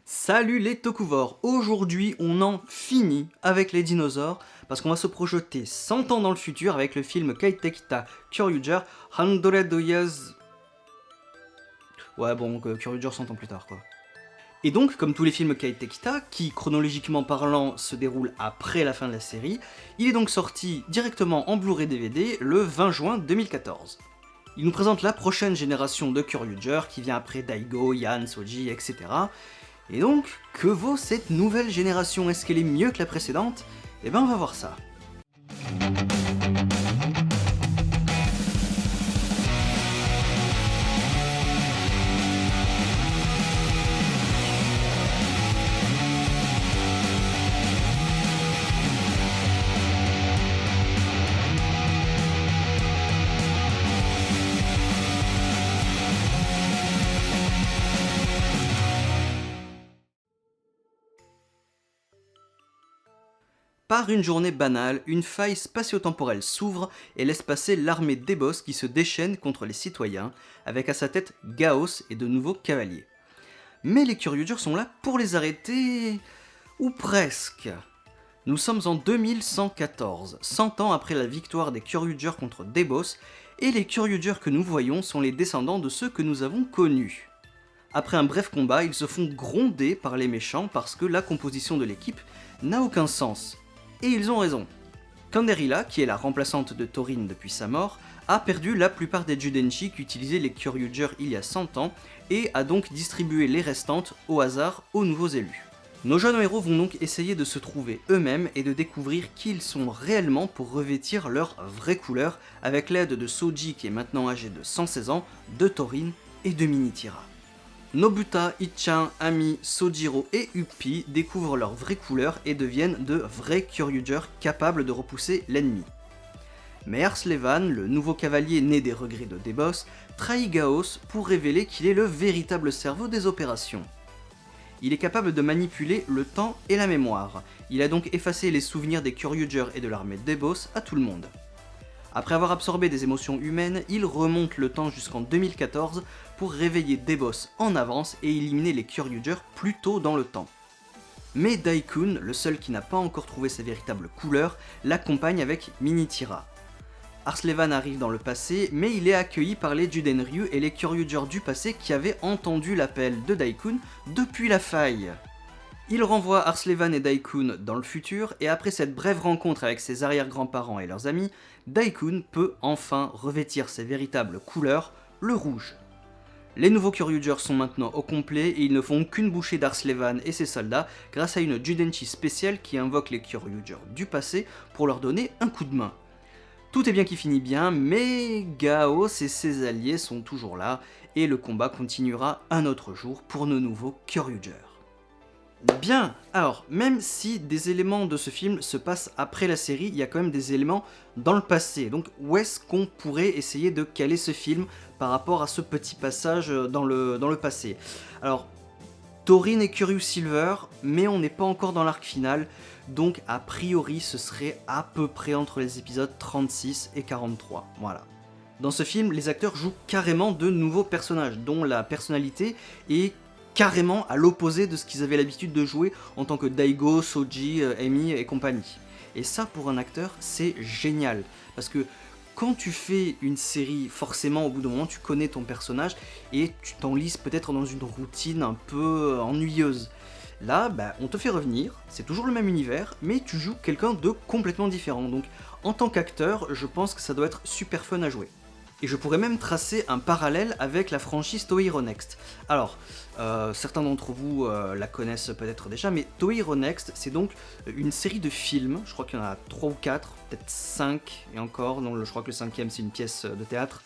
Salut les Tokuvors. Aujourd'hui on en finit avec les dinosaures parce qu'on va se projeter 100 ans dans le futur avec le film Kaitekita Kyoryuger 100 Years... Ouais bon, Kyoryuger 100 ans plus tard quoi. Et donc, comme tous les films Kaitekita, qui chronologiquement parlant se déroulent après la fin de la série, il est donc sorti directement en Blu-ray DVD le 20 juin 2014. Il nous présente la prochaine génération de Kyoryuger qui vient après Daigo, Yan, Soji, etc. Et donc, que vaut cette nouvelle génération? Est-ce qu'elle est mieux que la précédente? Eh ben on va voir ça. Par une journée banale, une faille spatio-temporelle s'ouvre et laisse passer l'armée d'Ebos qui se déchaîne contre les citoyens, avec à sa tête Gaos et de nouveaux cavaliers. Mais les Kyoryuger sont là pour les arrêter... ou presque. Nous sommes en 2114, 100 ans après la victoire des Kyoryuger contre Debos, et les Kyoryuger que nous voyons sont les descendants de ceux que nous avons connus. Après un bref combat, ils se font gronder par les méchants parce que la composition de l'équipe n'a aucun sens. Et ils ont raison. Kanderila, qui est la remplaçante de Torin depuis sa mort, a perdu la plupart des Judenchi qu'utilisaient les Kyoryuger il y a 100 ans et a donc distribué les restantes au hasard aux nouveaux élus. Nos jeunes héros vont donc essayer de se trouver eux-mêmes et de découvrir qui ils sont réellement pour revêtir leur vraie couleur avec l'aide de Soji qui est maintenant âgé de 116 ans, de Torin et de Minitira. Nobuta, Ichan, Ami, Sojiro et Uppi découvrent leur vraie couleur et deviennent de vrais Kyoryuger capables de repousser l'ennemi. Mais Arslevan, le nouveau cavalier né des regrets de Debos, trahit Gaos pour révéler qu'il est le véritable cerveau des opérations. Il est capable de manipuler le temps et la mémoire. Il a donc effacé les souvenirs des Kyoryuger et de l'armée Debos à tout le monde. Après avoir absorbé des émotions humaines, il remonte le temps jusqu'en 2014 pour réveiller Debos en avance et éliminer les Kyoryuger plus tôt dans le temps. Mais Daikun, le seul qui n'a pas encore trouvé sa véritable couleur, l'accompagne avec Minitira. Arslevan arrive dans le passé, mais il est accueilli par les Judenryu et les Kyoryuger du passé qui avaient entendu l'appel de Daikun depuis la faille. Il renvoie Arslevan et Daikun dans le futur, et après cette brève rencontre avec ses arrière-grands-parents et leurs amis, Daikun peut enfin revêtir ses véritables couleurs, le rouge. Les nouveaux Kyoryuger sont maintenant au complet et ils ne font qu'une bouchée d'Arslevan et ses soldats grâce à une Judenchi spéciale qui invoque les Kyoryuger du passé pour leur donner un coup de main. Tout est bien qui finit bien, mais Gaos et ses alliés sont toujours là, et le combat continuera un autre jour pour nos nouveaux Kyoryuger. Bien, alors, même si des éléments de ce film se passent après la série, il y a quand même des éléments dans le passé. Donc où est-ce qu'on pourrait essayer de caler ce film par rapport à ce petit passage dans le passé? Alors, Torin et Kuryu Silver, mais on n'est pas encore dans l'arc final, donc a priori ce serait à peu près entre les épisodes 36 et 43, voilà. Dans ce film, les acteurs jouent carrément de nouveaux personnages, dont la personnalité est carrément à l'opposé de ce qu'ils avaient l'habitude de jouer en tant que Daigo, Soji, Emi et compagnie. Et ça, pour un acteur, c'est génial, parce que quand tu fais une série, forcément, au bout d'un moment, tu connais ton personnage et tu t'enlises peut-être dans une routine un peu ennuyeuse. Là, on te fait revenir, c'est toujours le même univers, mais tu joues quelqu'un de complètement différent. Donc, en tant qu'acteur, je pense que ça doit être super fun à jouer. Et je pourrais même tracer un parallèle avec la franchise Toei Hero Next. Alors, certains d'entre vous la connaissent peut-être déjà, mais Toei Hero Next, c'est donc une série de films, je crois qu'il y en a 3 ou 4, peut-être 5, et encore, non, je crois que le 5e c'est une pièce de théâtre,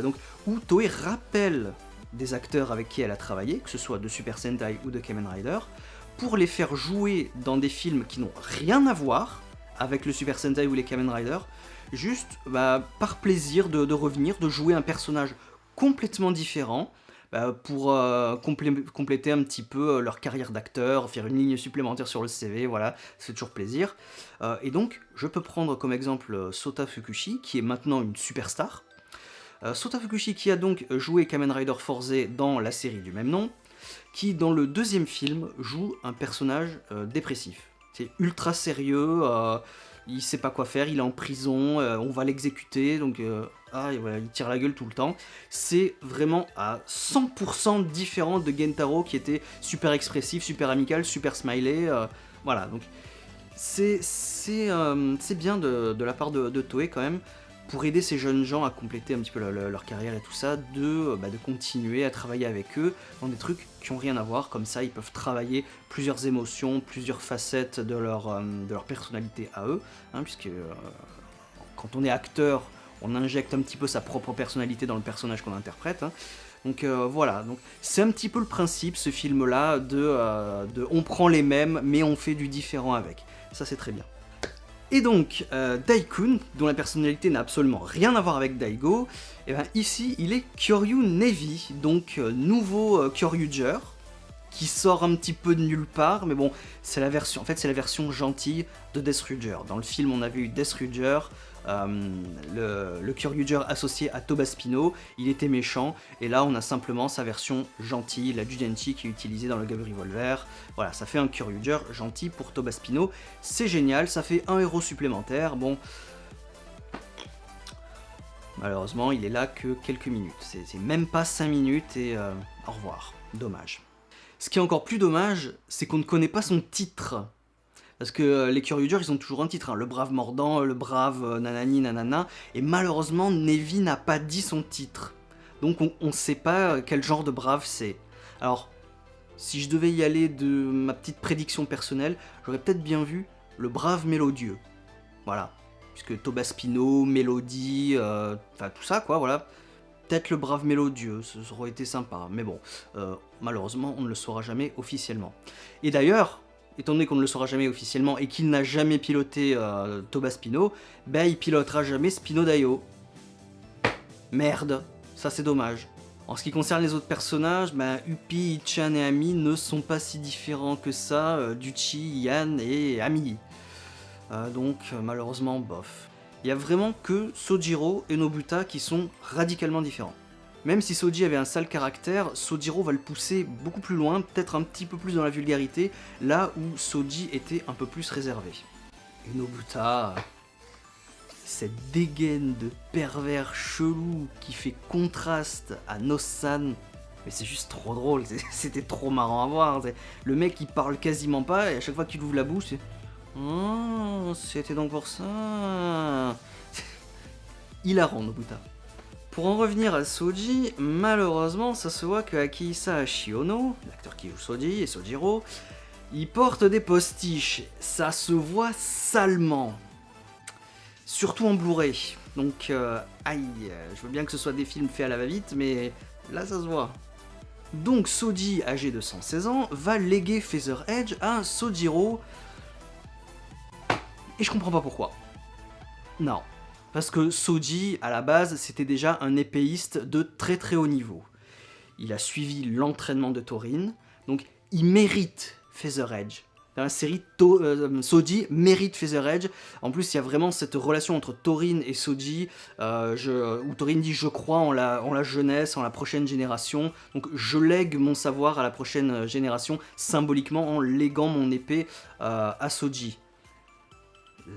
donc, où Toei rappelle des acteurs avec qui elle a travaillé, que ce soit de Super Sentai ou de Kamen Rider, pour les faire jouer dans des films qui n'ont rien à voir avec le Super Sentai ou les Kamen Rider, juste par plaisir de revenir, de jouer un personnage complètement différent, pour compléter un petit peu leur carrière d'acteur, faire une ligne supplémentaire sur le CV, voilà, c'est toujours plaisir. Et donc, je peux prendre comme exemple Sota Fukushi, qui est maintenant une superstar. Sota Fukushi qui a donc joué Kamen Rider Fourze dans la série du même nom, qui dans le deuxième film joue un personnage dépressif. C'est ultra sérieux, il sait pas quoi faire, il est en prison, on va l'exécuter, donc et voilà, il tire la gueule tout le temps. C'est vraiment à 100% différent de Gentaro qui était super expressif, super amical, super smiley. Voilà, donc c'est bien de la part de Toei quand même, pour aider ces jeunes gens à compléter un petit peu leur carrière et tout ça, de continuer à travailler avec eux dans des trucs qui n'ont rien à voir, comme ça ils peuvent travailler plusieurs émotions, plusieurs facettes de leur personnalité à eux, hein, puisque quand on est acteur, on injecte un petit peu sa propre personnalité dans le personnage qu'on interprète, hein. Donc voilà, donc c'est un petit peu le principe, ce film-là, de on prend les mêmes, mais on fait du différent avec. Ça c'est très bien. Et donc, Daikun, dont la personnalité n'a absolument rien à voir avec Daigo, et ben ici, il est Kyoryu Navy, donc nouveau Kyoryuger, qui sort un petit peu de nulle part, mais bon, c'est la version gentille de Deathruger. Dans le film, on avait eu Deathruger, le Kyoryuger associé à Tobaspino, il était méchant, et là on a simplement sa version gentille, la Judenchi qui est utilisée dans le Gab Revolver. Voilà, ça fait un Kyoryuger gentil pour Tobaspino, c'est génial, ça fait un héros supplémentaire. Bon, malheureusement il est là que quelques minutes, c'est même pas 5 minutes et au revoir, dommage. Ce qui est encore plus dommage, c'est qu'on ne connaît pas son titre. Parce que les Kyoryugers, ils ont toujours un titre, hein, le brave mordant, le brave nanani nanana, et malheureusement, Navy n'a pas dit son titre. Donc on ne sait pas quel genre de brave c'est. Alors, si je devais y aller de ma petite prédiction personnelle, j'aurais peut-être bien vu le brave mélodieux. Voilà. Puisque Tobaspino, Mélodie, enfin tout ça quoi, voilà. Peut-être le brave mélodieux, ça aurait été sympa. Mais bon, malheureusement, on ne le saura jamais officiellement. Et d'ailleurs, étant donné qu'on ne le saura jamais officiellement et qu'il n'a jamais piloté Tobaspino, ben il pilotera jamais Spino Daio. Merde, ça c'est dommage. En ce qui concerne les autres personnages, ben Upi, Ichan et Ami ne sont pas si différents que ça d'Uchi, Yan et Ami. Donc malheureusement, bof. Il y a vraiment que Sojiro et Nobuta qui sont radicalement différents. Même si Soji avait un sale caractère, Sojiro va le pousser beaucoup plus loin, peut-être un petit peu plus dans la vulgarité, là où Soji était un peu plus réservé. Et Nobuta, cette dégaine de pervers chelou qui fait contraste à Nosan, mais c'est juste trop drôle, c'était trop marrant à voir. Le mec il parle quasiment pas et à chaque fois qu'il ouvre la bouche, c'est oh, c'était donc pour ça. Hilarant Nobuta. Pour en revenir à Soji, malheureusement, ça se voit que Akihisa Shiono, l'acteur qui joue Soji et Sojiro, il porte des postiches. Ça se voit salement. Surtout en Blu-ray. Donc, aïe, je veux bien que ce soit des films faits à la va-vite, mais là ça se voit. Donc Soji, âgé de 116 ans, va léguer Feather Edge à Sojiro. Et je comprends pas pourquoi. Non. Parce que Soji, à la base, c'était déjà un épéiste de très très haut niveau. Il a suivi l'entraînement de Torin, donc il mérite Feather Edge. Dans la série, Soji mérite Feather Edge. En plus, il y a vraiment cette relation entre Torin et Soji, où Torin dit « je crois en la jeunesse, en la prochaine génération, donc je lègue mon savoir à la prochaine génération, symboliquement en léguant mon épée à Soji ».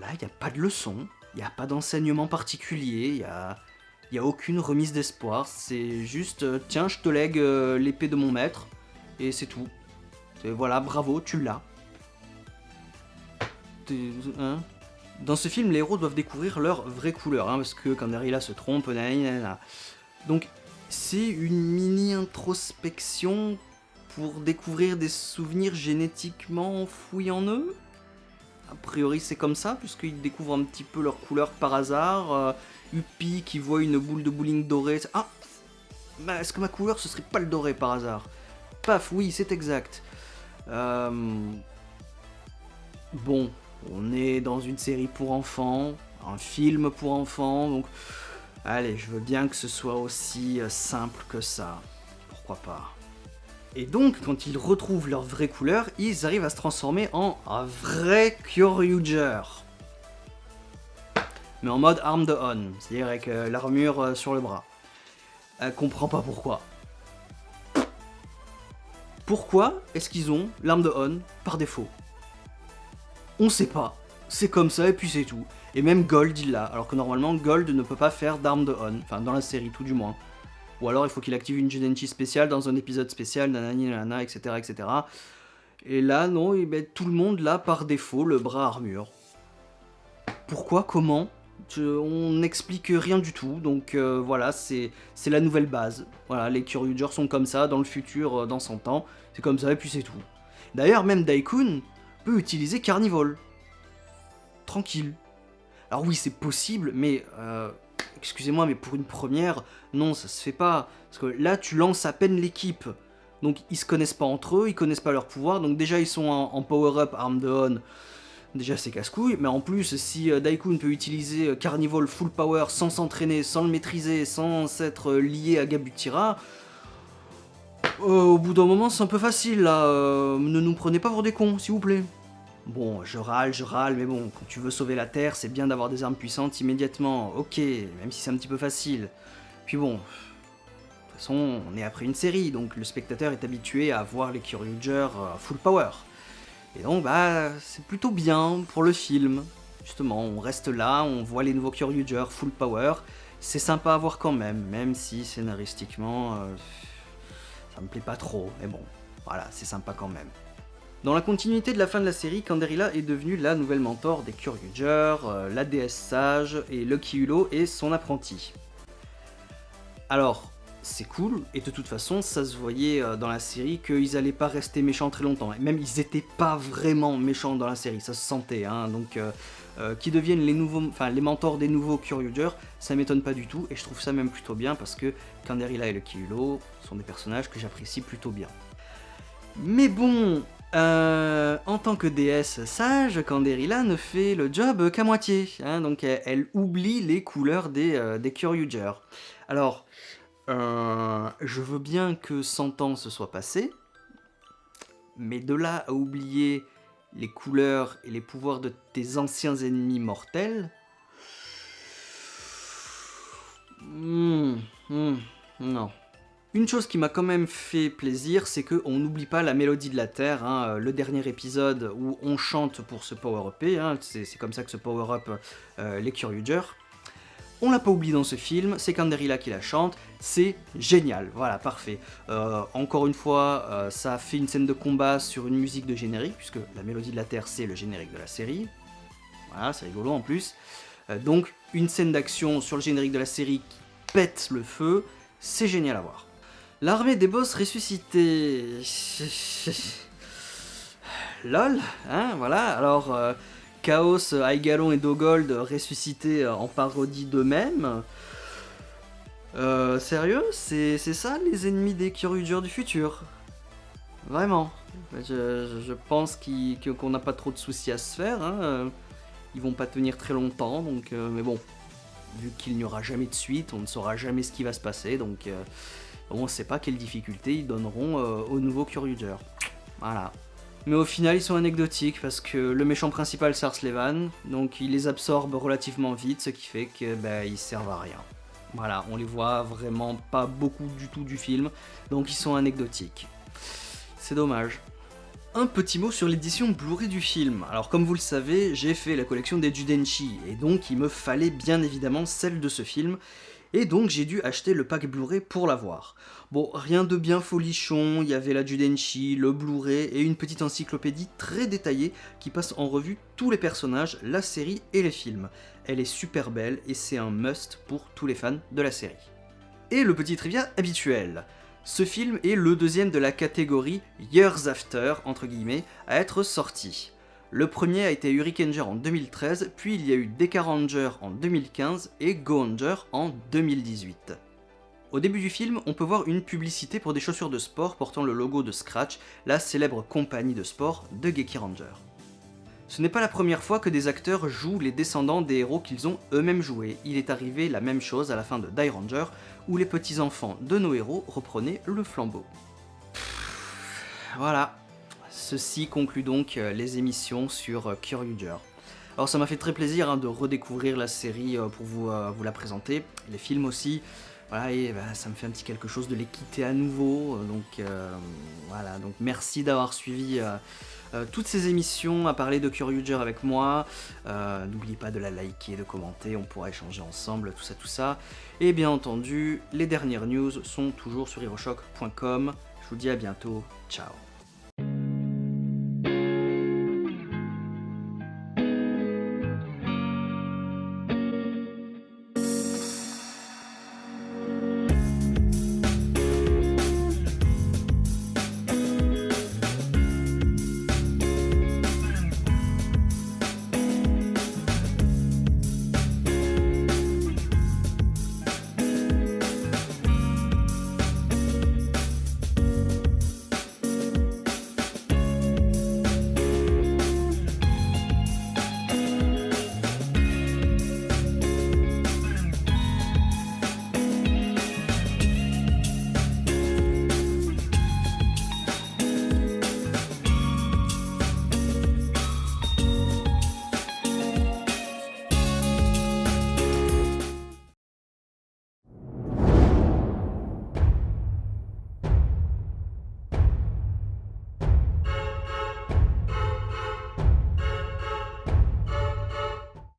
Là, il n'y a pas de leçon. Il n'y a pas d'enseignement particulier, il n'y a aucune remise d'espoir, c'est juste tiens je te lègue l'épée de mon maître, et c'est tout. Voilà, bravo, tu l'as. Hein. Dans ce film, les héros doivent découvrir leur vraie couleur, hein, parce que quand Narila se trompe, nanana. Donc c'est une mini-introspection pour découvrir des souvenirs génétiquement enfouis en eux. A priori c'est comme ça, puisqu'ils découvrent un petit peu leur couleur par hasard. Upi qui voit une boule de bowling dorée. Ah, bah, est-ce que ma couleur ce serait pas le doré par hasard? Paf, oui, c'est exact. Bon, on est dans une série pour enfants, un film pour enfants, donc allez, je veux bien que ce soit aussi simple que ça. Pourquoi pas? Et donc, quand ils retrouvent leur vraie couleur, ils arrivent à se transformer en un vrai Kyoryuger. Mais en mode armed on, c'est-à-dire avec l'armure sur le bras. Comprends pas pourquoi. Pourquoi est-ce qu'ils ont l'arme de On par défaut? On sait pas. C'est comme ça et puis c'est tout. Et même Gold il l'a, alors que normalement Gold ne peut pas faire d'arme de On, enfin dans la série tout du moins. Ou alors il faut qu'il active une Judenchi spéciale dans un épisode spécial, nanani nanana, etc. etc. Et là non, tout le monde l'a par défaut, le bras armure. Pourquoi? Comment? On n'explique rien du tout, donc voilà, c'est la nouvelle base. Voilà, les Kyoryuger sont comme ça, dans le futur, dans 100 ans, c'est comme ça et puis c'est tout. D'ailleurs, même Daikun peut utiliser Carnivore. Tranquille. Alors oui, c'est possible, mais excusez-moi, mais pour une première, non, ça se fait pas. Parce que là, tu lances à peine l'équipe. Donc ils se connaissent pas entre eux, ils connaissent pas leur pouvoir, donc déjà ils sont en power-up, arme de On. Déjà c'est casse-couille, mais en plus si Daikun peut utiliser Carnival full power sans s'entraîner, sans le maîtriser, sans s'être lié à Gabutira, au bout d'un moment c'est un peu facile là, ne nous prenez pas pour des cons s'il vous plaît. Bon, je râle, mais bon, quand tu veux sauver la Terre, c'est bien d'avoir des armes puissantes immédiatement, ok, même si c'est un petit peu facile. Puis bon, de toute façon, on est après une série, donc le spectateur est habitué à voir les Kyoryuger full power. Et donc, c'est plutôt bien pour le film. Justement, on reste là, on voit les nouveaux Kyoryuger full power. C'est sympa à voir quand même si scénaristiquement, ça me plaît pas trop. Mais bon, voilà, c'est sympa quand même. Dans la continuité de la fin de la série, Canderilla est devenue la nouvelle mentor des Kyoryuger, la déesse sage, et Lucky Hulot est son apprenti. Alors, c'est cool, et de toute façon, ça se voyait dans la série qu'ils allaient pas rester méchants très longtemps. Et même, ils étaient pas vraiment méchants dans la série, ça se sentait, hein. Donc, qu'ils deviennent les mentors des nouveaux Kyoryuger, ça m'étonne pas du tout, et je trouve ça même plutôt bien, parce que Canderilla et Lucky Hulot sont des personnages que j'apprécie plutôt bien. Mais bon, en tant que déesse sage, Canderilla ne fait le job qu'à moitié, hein, donc elle oublie les couleurs des Kyoryuger. Alors, je veux bien que 100 ans se soient passés, mais de là à oublier les couleurs et les pouvoirs de tes anciens ennemis mortels... non. Une chose qui m'a quand même fait plaisir, c'est qu'on n'oublie pas la mélodie de la Terre, hein, le dernier épisode où on chante pour se power-upper, hein, c'est comme ça que se power-up les Kyoryuger. On l'a pas oublié dans ce film, c'est Canderilla qui la chante, c'est génial, voilà, parfait. Encore une fois, ça fait une scène de combat sur une musique de générique, puisque la mélodie de la Terre c'est le générique de la série. Voilà, c'est rigolo en plus. Donc, une scène d'action sur le générique de la série qui pète le feu, c'est génial à voir. L'armée des boss ressuscités... LOL, hein, voilà, alors... Chaos, Aigalon et Dogold ressuscités en parodie d'eux-mêmes. Sérieux? C'est ça les ennemis des Kyoryuger du futur? Vraiment. Je pense qu'on n'a pas trop de soucis à se faire. Hein. Ils vont pas tenir très longtemps, donc mais bon. Vu qu'il n'y aura jamais de suite, on ne saura jamais ce qui va se passer, donc on ne sait pas quelles difficultés ils donneront aux nouveaux Kyoryuger. Voilà. Mais au final, ils sont anecdotiques parce que le méchant principal, c'est Arslevan, donc il les absorbe relativement vite, ce qui fait que ils servent à rien. Voilà, on les voit vraiment pas beaucoup du tout du film, donc ils sont anecdotiques. C'est dommage. Un petit mot sur l'édition Blu-ray du film. Alors comme vous le savez, j'ai fait la collection des Judenchi, et donc il me fallait bien évidemment celle de ce film, et donc j'ai dû acheter le pack Blu-ray pour l'avoir. Bon, rien de bien folichon, il y avait la Judenchi, le Blu-ray et une petite encyclopédie très détaillée qui passe en revue tous les personnages, la série et les films. Elle est super belle et c'est un must pour tous les fans de la série. Et le petit trivia habituel. Ce film est le deuxième de la catégorie Years After, entre guillemets, à être sorti. Le premier a été Hurricaneger en 2013, puis il y a eu Deca Ranger en 2015 et Gohanger en 2018. Au début du film, on peut voir une publicité pour des chaussures de sport portant le logo de Scratch, la célèbre compagnie de sport de Geki Ranger. Ce n'est pas la première fois que des acteurs jouent les descendants des héros qu'ils ont eux-mêmes joués. Il est arrivé la même chose à la fin de Die Ranger, où les petits-enfants de nos héros reprenaient le flambeau. Voilà. Ceci conclut donc les émissions sur Kyoryuger. Alors ça m'a fait très plaisir de redécouvrir la série pour vous la présenter, les films aussi. Voilà, et bah, ça me fait un petit quelque chose de les quitter à nouveau. Voilà, donc merci d'avoir suivi toutes ces émissions à parler de Kyoryuger avec moi. N'oublie pas de la liker, de commenter, on pourra échanger ensemble, tout ça, tout ça. Et bien entendu, les dernières news sont toujours sur Hiroshok.com. Je vous dis à bientôt, ciao.